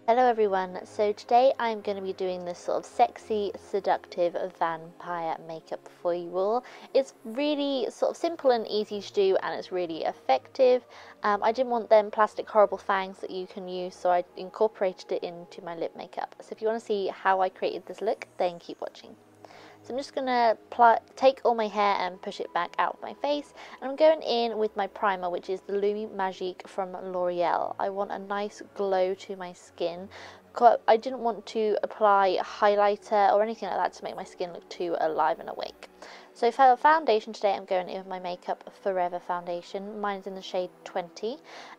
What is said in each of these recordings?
Hello everyone, so today I'm going to be doing this sort of sexy, seductive vampire makeup for you all. It's really sort of simple and easy to do, and it's really effective. I didn't want them plastic horrible fangs that you can use, so I incorporated it into my lip makeup. So if you want to see how I created this look, then keep watching. So I'm just going to take all my hair and push it back out of my face. And I'm going in with my primer, which is the Lumi Magique from Loreal. I want a nice glow to my skin. I didn't want to apply highlighter or anything like that to make my skin look too alive and awake. So for foundation today, I'm going in with my MakeUpForEver foundation. Mine's in the shade 20.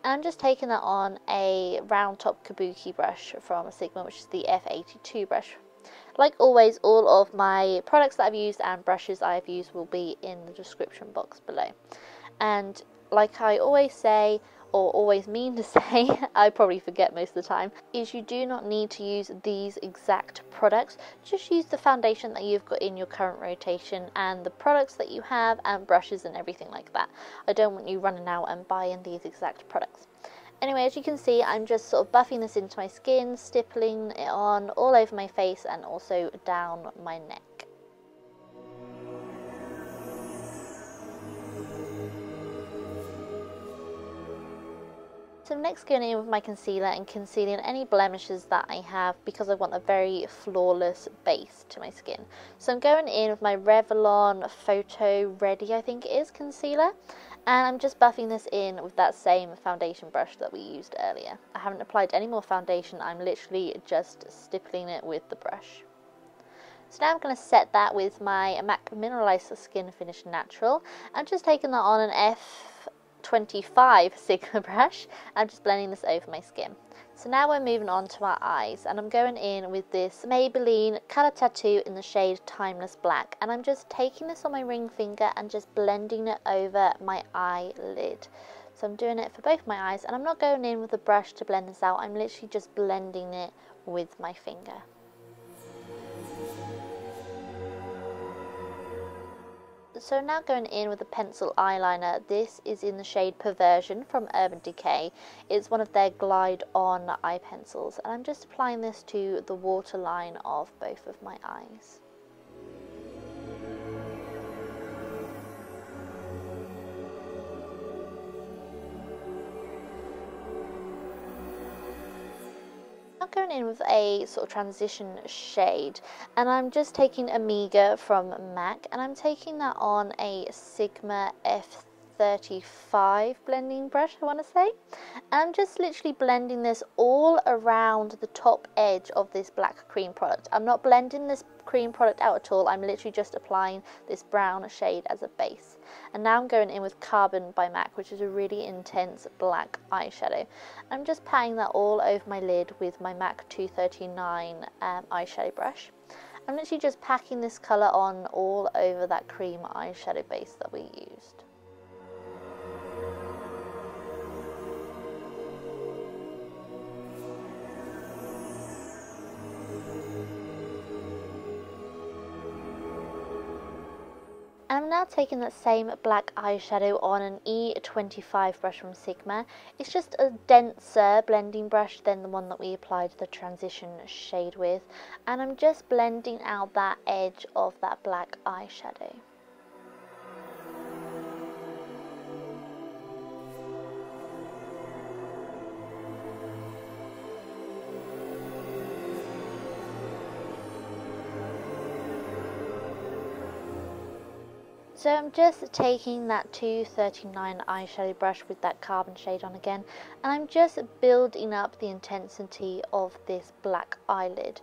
And I'm just taking that on a round top kabuki brush from Sigma, which is the F82 brush. Like always, all of my products that I've used and brushes I've used will be in the description box below. And like I always say, or always mean to say, I probably forget most of the time, is you do not need to use these exact products. Just use the foundation that you've got in your current rotation and the products that you have and brushes and everything like that. I don't want you running out and buying these exact products. Anyway, as you can see, I'm just sort of buffing this into my skin, stippling it on all over my face and also down my neck. So I'm next going in with my concealer and concealing any blemishes that I have because I want a very flawless base to my skin. So I'm going in with my Revlon Photo Ready, I think it is, concealer. And I'm just buffing this in with that same foundation brush that we used earlier. I haven't applied any more foundation, I'm literally just stippling it with the brush. So now I'm going to set that with my MAC Mineralize Skin Finish Natural. I'm just taking that on an F25 Sigma brush. I'm just blending this over my skin. So now we're moving on to our eyes, and I'm going in with this Maybelline Colour Tattoo in the shade Timeless Black, and I'm just taking this on my ring finger and just blending it over my eyelid. So I'm doing it for both my eyes, and I'm not going in with a brush to blend this out, I'm literally just blending it with my finger. So now going in with a pencil eyeliner. This is in the shade Perversion from Urban Decay. It's one of their glide on eye pencils, and I'm just applying this to the waterline of both of my eyes. I'm going in with a sort of transition shade, and I'm just taking Amiga from MAC, and I'm taking that on a Sigma F35 blending brush, I want to say. And I'm just literally blending this all around the top edge of this black cream product. I'm not blending this cream product out at all, I'm literally just applying this brown shade as a base. And now I'm going in with Carbon by MAC, which is a really intense black eyeshadow. I'm just patting that all over my lid with my MAC 239 eyeshadow brush. I'm literally just packing this colour on all over that cream eyeshadow base that we used. I'm now taking that same black eyeshadow on an E25 brush from Sigma. It's just a denser blending brush than the one that we applied the transition shade with. And I'm just blending out that edge of that black eyeshadow. So I'm just taking that 239 eyeshadow brush with that carbon shade on again, and I'm just building up the intensity of this black eyelid.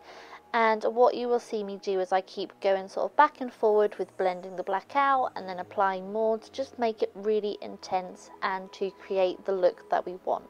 And what you will see me do is I keep going sort of back and forward with blending the black out and then applying more to just make it really intense and to create the look that we want.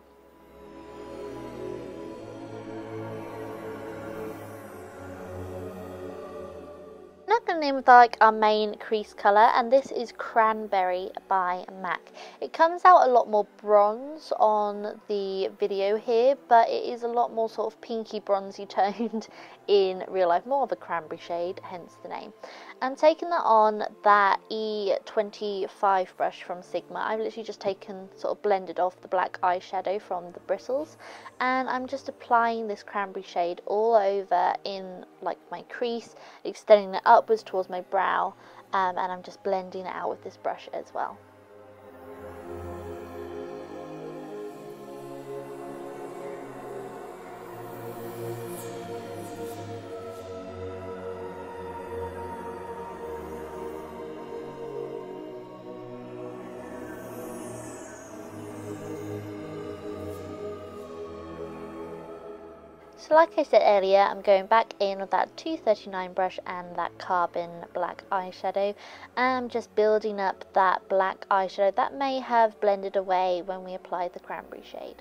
going to name with like our main crease colour, and this is Cranberry by MAC. It comes out a lot more bronze on the video here, but it is a lot more sort of pinky bronzy toned in real life, more of a cranberry shade, hence the name. I'm taking that on that E25 brush from Sigma. I've literally just taken, sort of blended off the black eyeshadow from the bristles, and I'm just applying this cranberry shade all over in like my crease, extending it upwards towards my brow, and I'm just blending it out with this brush as well. So like I said earlier, I'm going back in with that 239 brush and that carbon black eyeshadow, and I'm just building up that black eyeshadow that may have blended away when we applied the cranberry shade.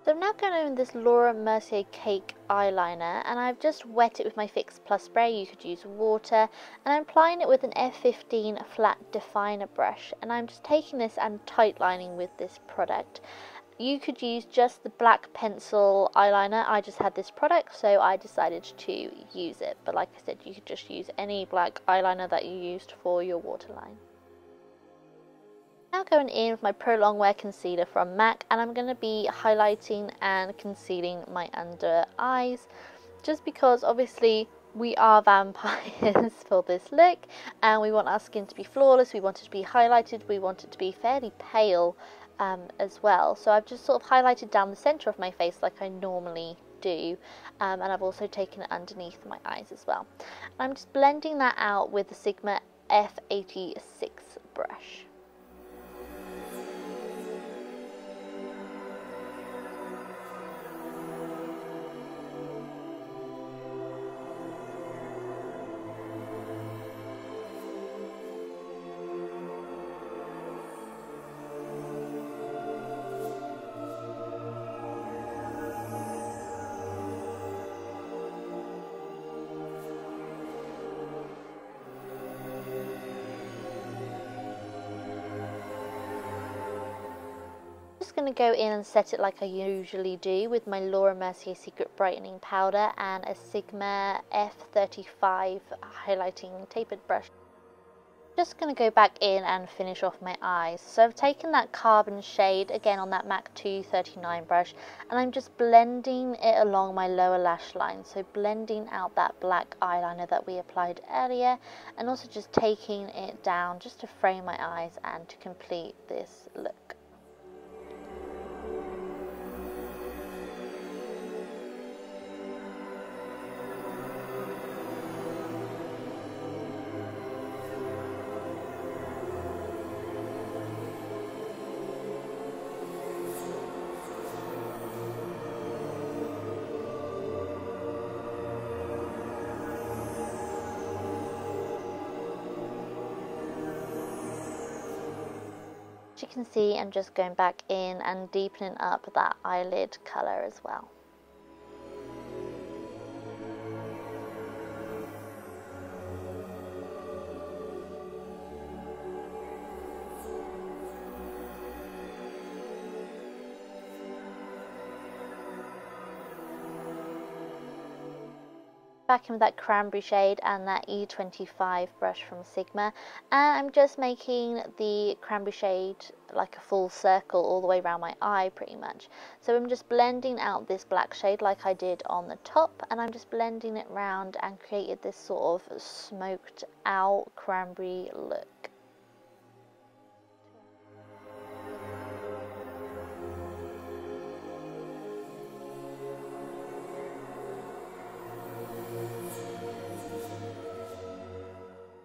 So I'm now going in this Mercier Cake eyeliner, and I've just wet it with my Fix Plus spray. You could use water, and I'm applying it with an F15 flat definer brush, and I'm just taking this and tightlining with this product. You could use just the black pencil eyeliner. I just had this product, so I decided to use it, but like I said, you could just use any black eyeliner that you used for your waterline. Now going in with my Pro Longwear concealer from MAC, and I'm going to be highlighting and concealing my under eyes, just because obviously we are vampires for this look, and we want our skin to be flawless, we want it to be highlighted, we want it to be fairly pale as well. So I've just sort of highlighted down the centre of my face like I normally do, and I've also taken it underneath my eyes as well. And I'm just blending that out with the Sigma F86 brush. Going to go in and set it like I usually do with my Laura Mercier Secret Brightening Powder and a Sigma F35 highlighting tapered brush. Just going to go back in and finish off my eyes. So I've taken that carbon shade again on that MAC 239 brush, and I'm just blending it along my lower lash line, so blending out that black eyeliner that we applied earlier, and also just taking it down just to frame my eyes and to complete this look. As you can see, I'm just going back in and deepening up that eyelid colour as well. Back in with that cranberry shade and that E25 brush from Sigma, and I'm just making the cranberry shade like a full circle all the way around my eye pretty much. So I'm just blending out this black shade like I did on the top, and I'm just blending it round and created this sort of smoked out cranberry look.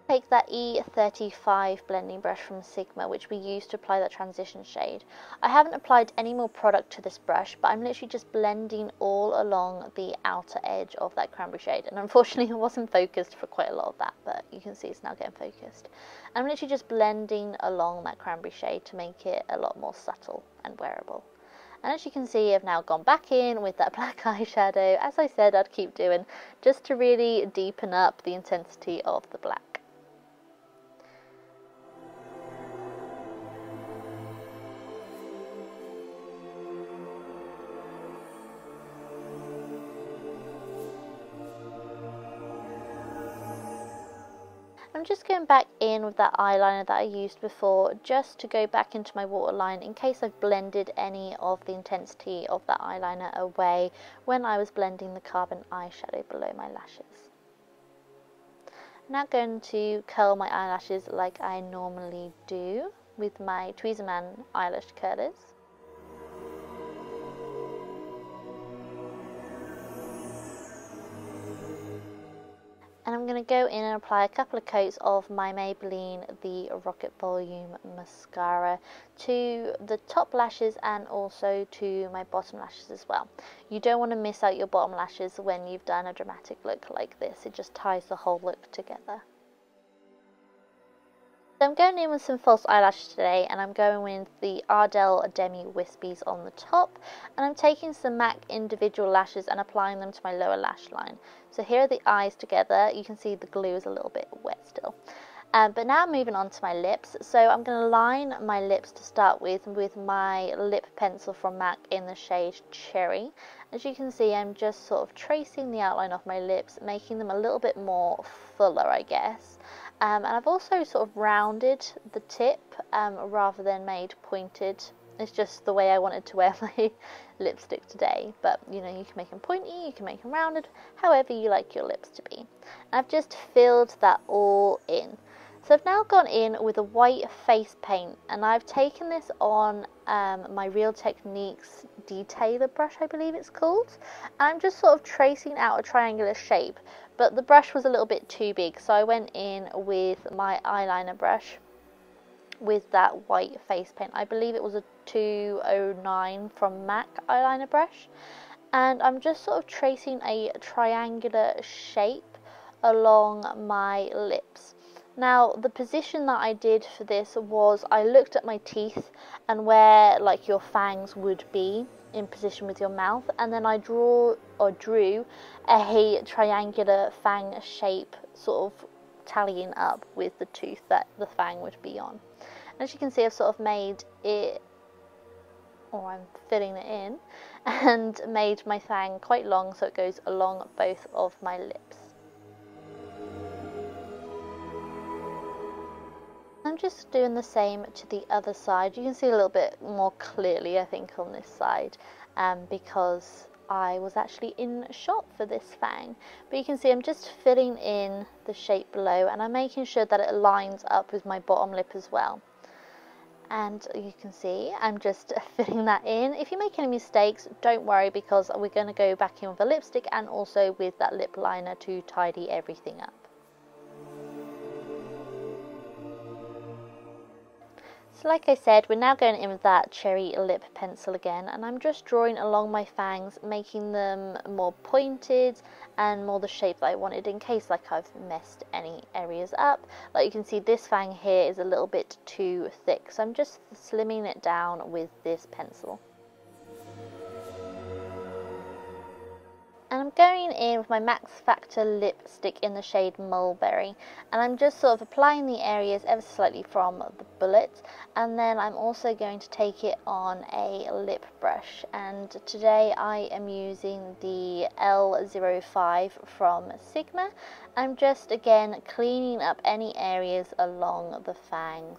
Take that E35 blending brush from Sigma, which we used to apply that transition shade. I haven't applied any more product to this brush, but I'm literally just blending all along the outer edge of that cranberry shade, and unfortunately it wasn't focused for quite a lot of that, but you can see it's now getting focused. I'm literally just blending along that cranberry shade to make it a lot more subtle and wearable. And as you can see, I've now gone back in with that black eyeshadow, as I said I'd keep doing, just to really deepen up the intensity of the black. I'm just going back in with that eyeliner that I used before, just to go back into my waterline in case I've blended any of the intensity of that eyeliner away when I was blending the carbon eyeshadow below my lashes. I'm now going to curl my eyelashes like I normally do with my Tweezerman eyelash curlers. And I'm going to go in and apply a couple of coats of my Maybelline the Rocket Volume Mascara to the top lashes and also to my bottom lashes as well. You don't want to miss out your bottom lashes when you've done a dramatic look like this. It just ties the whole look together. So I'm going in with some false eyelashes today, and I'm going with the Ardell Demi Wispies on the top, and I'm taking some MAC individual lashes and applying them to my lower lash line. So here are the eyes together. You can see the glue is a little bit wet still. But now moving on to my lips. So I'm going to line my lips to start with my lip pencil from MAC in the shade Cherry. As you can see, I'm just sort of tracing the outline of my lips, making them a little bit more fuller, I guess. And I've also sort of rounded the tip rather than made pointed. It's just the way I wanted to wear my lipstick today. But, you know, you can make them pointy, you can make them rounded, however you like your lips to be. And I've just filled that all in. So I've now gone in with a white face paint, and I've taken this on my Real Techniques detailer brush, I believe it's called. And I'm just sort of tracing out a triangular shape, but the brush was a little bit too big, so I went in with my eyeliner brush with that white face paint. I believe it was a 209 from MAC eyeliner brush, and I'm just sort of tracing a triangular shape along my lips. Now, the position that I did for this was I looked at my teeth and where like your fangs would be in position with your mouth, and then I drew a triangular fang shape, sort of tallying up with the tooth that the fang would be on. And as you can see, I've sort of made it, or I'm filling it in, and made my fang quite long so it goes along both of my lips. I'm just doing the same to the other side. You can see a little bit more clearly, I think, on this side, because I was actually in shot for this fang. But you can see I'm just filling in the shape below, and I'm making sure that it lines up with my bottom lip as well. And you can see I'm just filling that in. If you make any mistakes, don't worry, because we're going to go back in with a lipstick and also with that lip liner to tidy everything up. So like I said, we're now going in with that cherry lip pencil again, and I'm just drawing along my fangs, making them more pointed and more the shape that I wanted, in case like I've messed any areas up. Like you can see, this fang here is a little bit too thick, so I'm just slimming it down with this pencil. And I'm going in with my Max Factor lipstick in the shade Mulberry, and I'm just sort of applying the areas ever so slightly from the bullet, and then I'm also going to take it on a lip brush. And today I am using the L05 from Sigma. I'm just again cleaning up any areas along the fangs,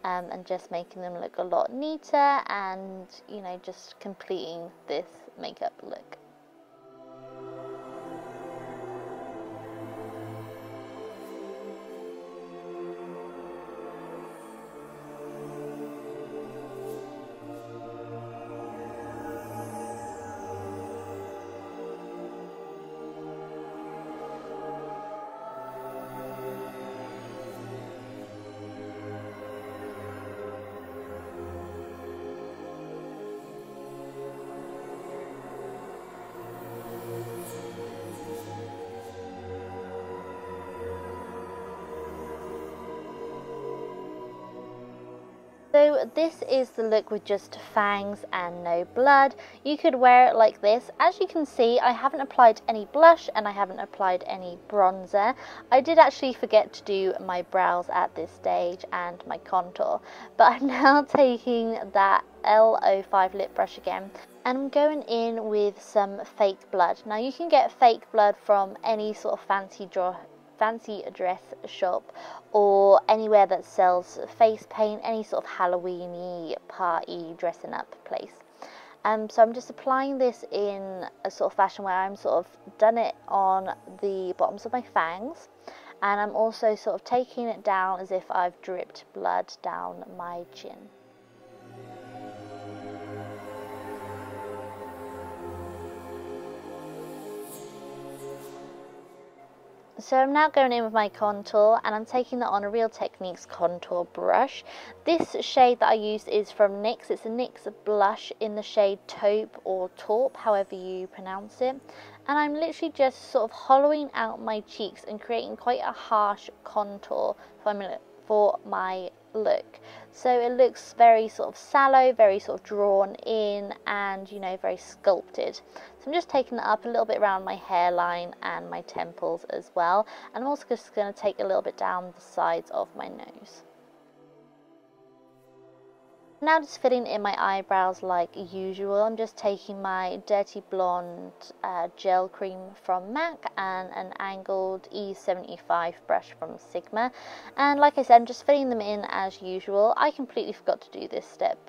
and just making them look a lot neater, and, you know, just completing this makeup look. So this is the look with just fangs and no blood. You could wear it like this. As you can see, I haven't applied any blush and I haven't applied any bronzer. I did actually forget to do my brows at this stage and my contour, but I'm now taking that L05 lip brush again, and I'm going in with some fake blood. Now you can get fake blood from any sort of fancy dress shop or anywhere that sells face paint, any sort of Halloween-y party dressing up place. So I'm just applying this in a sort of fashion where I'm sort of done it on the bottoms of my fangs, and I'm also sort of taking it down as if I've dripped blood down my chin. So I'm now going in with my contour, and I'm taking that on a Real Techniques contour brush. This shade that I use is from NYX. It's a NYX blush in the shade Taupe or Taupe, however you pronounce it. And I'm literally just sort of hollowing out my cheeks and creating quite a harsh contour for my look. So it looks very sort of sallow, very sort of drawn in, and you know, very sculpted. So I'm just taking that up a little bit around my hairline and my temples as well, and I'm also just going to take a little bit down the sides of my nose. Now just filling in my eyebrows like usual. I'm just taking my Dirty Blonde gel cream from MAC and an angled E75 brush from Sigma, and like I said, I'm just filling them in as usual. I completely forgot to do this step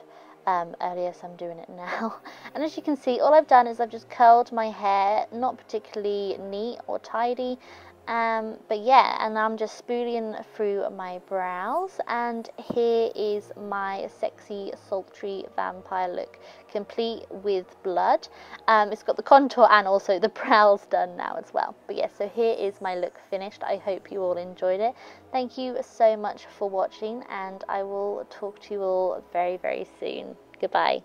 earlier, so I'm doing it now. And as you can see, all I've done is I've just curled my hair, not particularly neat or tidy, but yeah, and I'm just spooling through my brows, and here is my sexy sultry vampire look, complete with blood. It's got the contour and also the brows done now as well. But yeah, so here is my look finished. I hope you all enjoyed it. Thank you so much for watching, and I will talk to you all very, very soon. Goodbye.